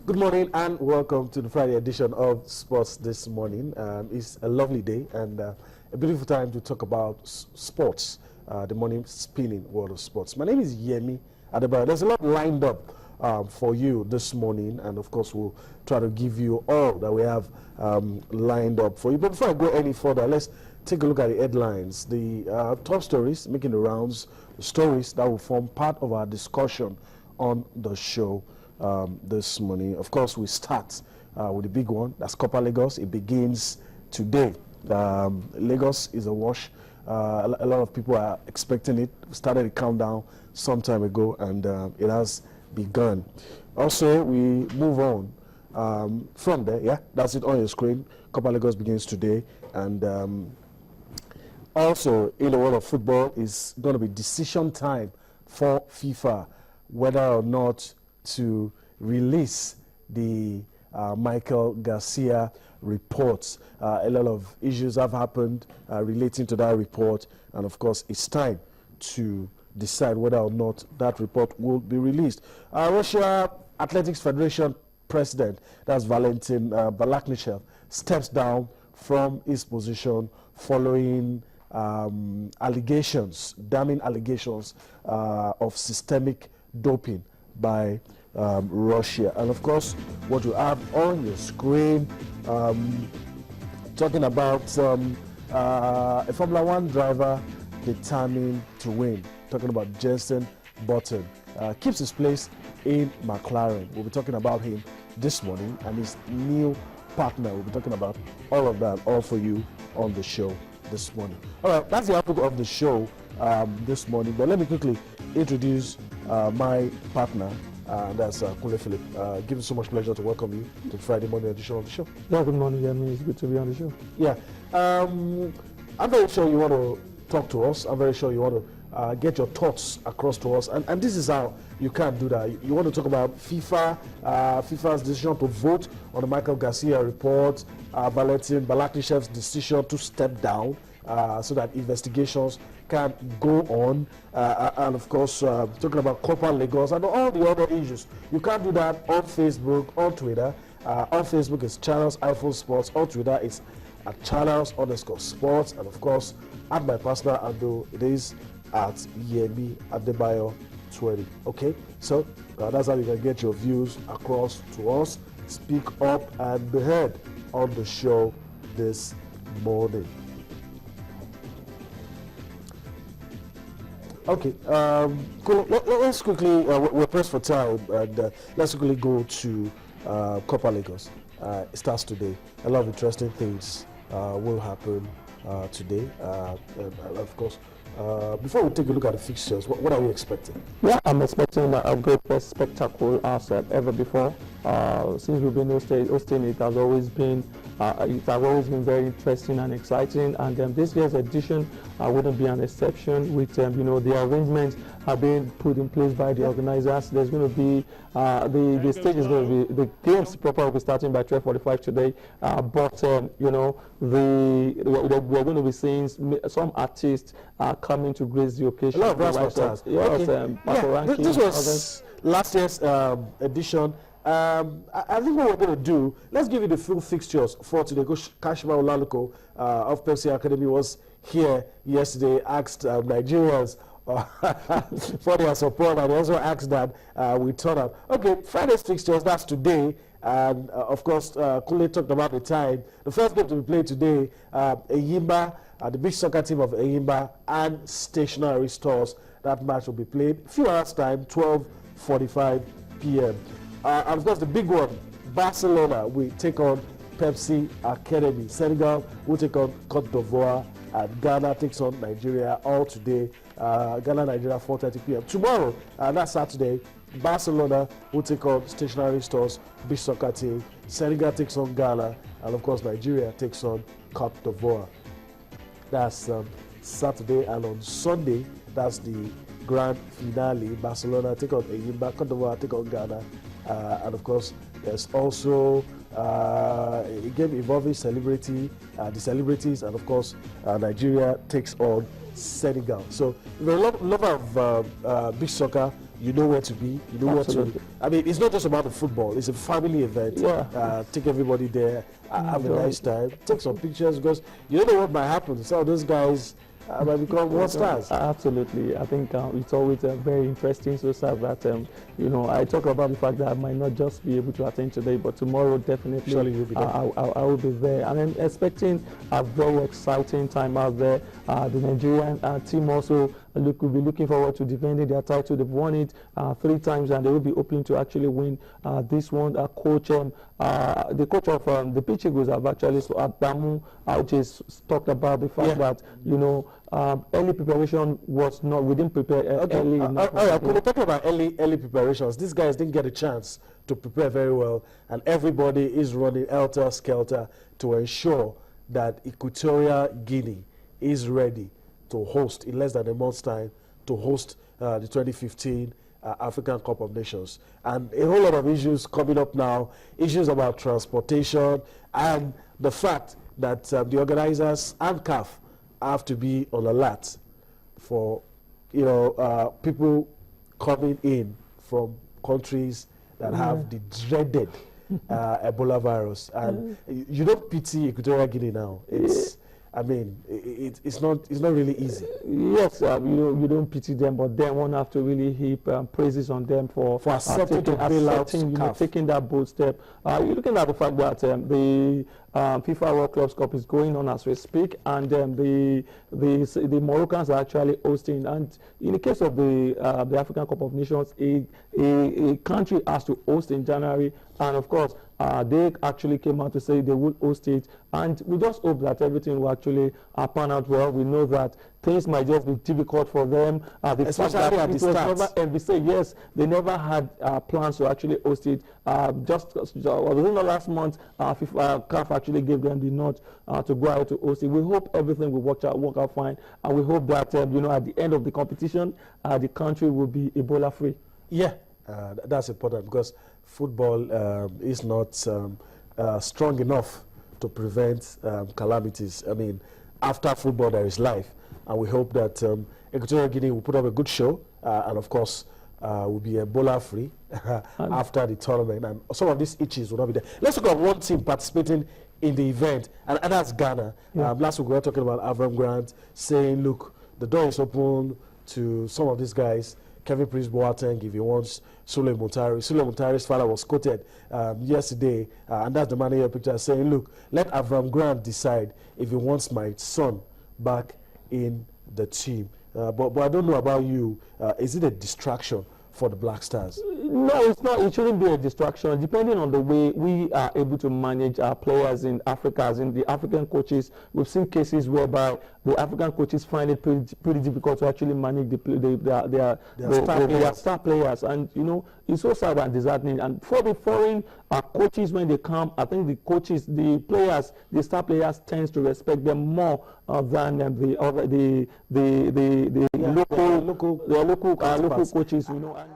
Good morning and welcome to the Friday edition of Sports This Morning. It's a lovely day and a beautiful time to talk about sports, the morning spinning world of sports. My name is Yemi Adebayo. There's a lot lined up for you this morning, and of course we'll try to give you all that we have lined up for you. But before I go any further, let's take a look at the headlines, the top stories making the rounds, the stories that will form part of our discussion on the show this morning. Of course, we start with the big one. That's Copa Lagos. It begins today. Lagos is a wash. A lot of people are expecting it. We started a countdown some time ago, and it has begun. Also, we move on from there. Yeah, that's it on your screen. Copa Lagos begins today, and also in the world of football is going to be decision time for FIFA whether or not to release the Michael Garcia reports. A lot of issues have happened relating to that report, and of course it's time to decide whether or not that report will be released. Russia Athletics Federation president, that's Valentin Balaknishev, steps down from his position following allegations, damning allegations of systemic doping by Russia. And of course, what you have on your screen, talking about a Formula One driver determined to win, talking about Jenson Button, keeps his place in McLaren. We'll be talking about him this morning and his new partner. We'll be talking about all of that, all for you on the show this morning. All right, that's the outlook of the show this morning, but let me quickly introduce my partner, that's Kule Philip. Give me so much pleasure to welcome you to the Friday morning edition of the show. Yeah, good morning, Yemi. It's good to be on the show. Yeah, I'm very sure you want to talk to us. I'm very sure you want to get your thoughts across to us, and this is how you can do that. You want to talk about FIFA's decision to vote on the Michael Garcia report, Valentin Balaknishev's decision to step down so that investigations can go on, and of course talking about Copa Lagos and all the other issues. You can do that on Facebook, on Twitter. On Facebook it's Channels iPhone Sports. On Twitter it's at Channels_Sports, and of course at my personal handle it is at Yemi Adebayo 20. Okay, so that's how you can get your views across to us. Speak up and be heard on the show this morning. Okay, cool. Let's quickly, we're pressed for time, and let's quickly go to Copa Lagos. It starts today. A lot of interesting things will happen today, and of course. Before we take a look at the fixtures, what are we expecting? Yeah, I'm expecting a great spectacle as ever before. Since we've been hosting, it has always been very interesting and exciting. And this year's edition wouldn't be an exception. With the arrangements are being put in place by the organizers. There's going to be the stage is going to be, the games proper will be starting by 12:45 today. But we're going to be seeing some artists coming to grace the occasion. A lot of brass stars. Yes, okay. This was last year's edition. I think what we're going to do, let's give you the full fixtures for today. Kashima Olaluko of Pepsi Academy was here yesterday, asked Nigerians for their support, and also asked that we turn up. Okay, Friday's fixtures, that's today. And of course, Kule talked about the time. The first game to be played today, Eyimba, the big soccer team of Eyimba and Stationary Stores. That match will be played a few hours time, 12:45 p.m. And of course, the big one, Barcelona will take on Pepsi Academy. Senegal will take on Cote d'Ivoire, and Ghana takes on Nigeria. All today, Ghana, Nigeria, 4:30 p.m. Tomorrow, that's Saturday, Barcelona will take on Stationary Stores, big soccer team. Senegal takes on Ghana, and of course, Nigeria takes on Cote d'Ivoire. That's Saturday, and on Sunday, that's the grand finale. Barcelona take on Eyimba, Cote d'Ivoire take on Ghana, and of course, there's also a game involving the celebrities, and of course, Nigeria takes on Senegal. So if you're a lover of big soccer, you know where to be, you know Absolutely. what to. I mean, it's not just about the football; it's a family event. Yeah. Take everybody there, have a nice time, take some pictures, because you don't know what might happen. Some of those guys might become world stars. Absolutely. I think it's always very interesting so sad that, you know, I talk about the fact that I might not just be able to attend today, but tomorrow definitely Surely you'll be there. I will be there. And I'm expecting a very exciting time out there. The Nigerian team also will be looking forward to defending their title. They've won it 3 times, and they will be hoping to actually win this one. The coach of the PT Eagles have actually, so Adamu, which is talked about the fact that, you know, early preparation was not, we didn't prepare early enough. All right, we're talking about early preparations. These guys didn't get a chance to prepare very well, and everybody is running helter-skelter to ensure that Equatorial Guinea is ready to host, in less than a month's time, to host the 2015 African Cup of Nations. And a whole lot of issues coming up now, issues about transportation, and the fact that the organizers and CAF have to be on alert for, you know, people coming in from countries that have the dreaded Ebola virus. And you don't pity Equatorial Guinea now. It's, I mean, it's not really easy. Yes, you don't pity them, but then one have to really heap praises on them for accepting to bail out CAF. Taking that bold step. You're looking at the fact that the FIFA World Clubs Cup is going on as we speak, and the Moroccans are actually hosting. And in the case of the African Cup of Nations, a country has to host in January, and of course, they actually came out to say they will host it, and we just hope that everything will actually pan out well. We know that things might just be difficult for them. Especially at the start. And we say yes, they never had plans to actually host it. Just within the last month, CAF actually gave them the nod to go out to host it. We hope everything will work out fine, and we hope that you know, at the end of the competition, the country will be Ebola free. Yeah, that's important, because football is not strong enough to prevent calamities. I mean, after football there is life, and we hope that Equatorial Guinea will put up a good show, and of course will be Ebola free after the tournament, and some of these itches will not be there. Let's look at one team participating in the event, and that's Ghana. Last week we were talking about Avram Grant saying, look, the door is open to some of these guys. Kevin Prince Boateng, if he wants, Sule Muntari. Sule Muntari's father was quoted yesterday, and that's the man in your picture, saying, look, let Avram Grant decide if he wants my son back in the team. But I don't know about you. Is it a distraction for the Black Stars? No, it's not. It shouldn't be a distraction. Depending on the way we are able to manage our players in Africa, as in the African coaches, we've seen cases whereby the African coaches find it pretty difficult to actually manage their star players. And, you know, it's so sad and disheartening. And for the foreign coaches, when they come, I think the coaches, the players, the star players tends to respect them more than the local coaches, you know. And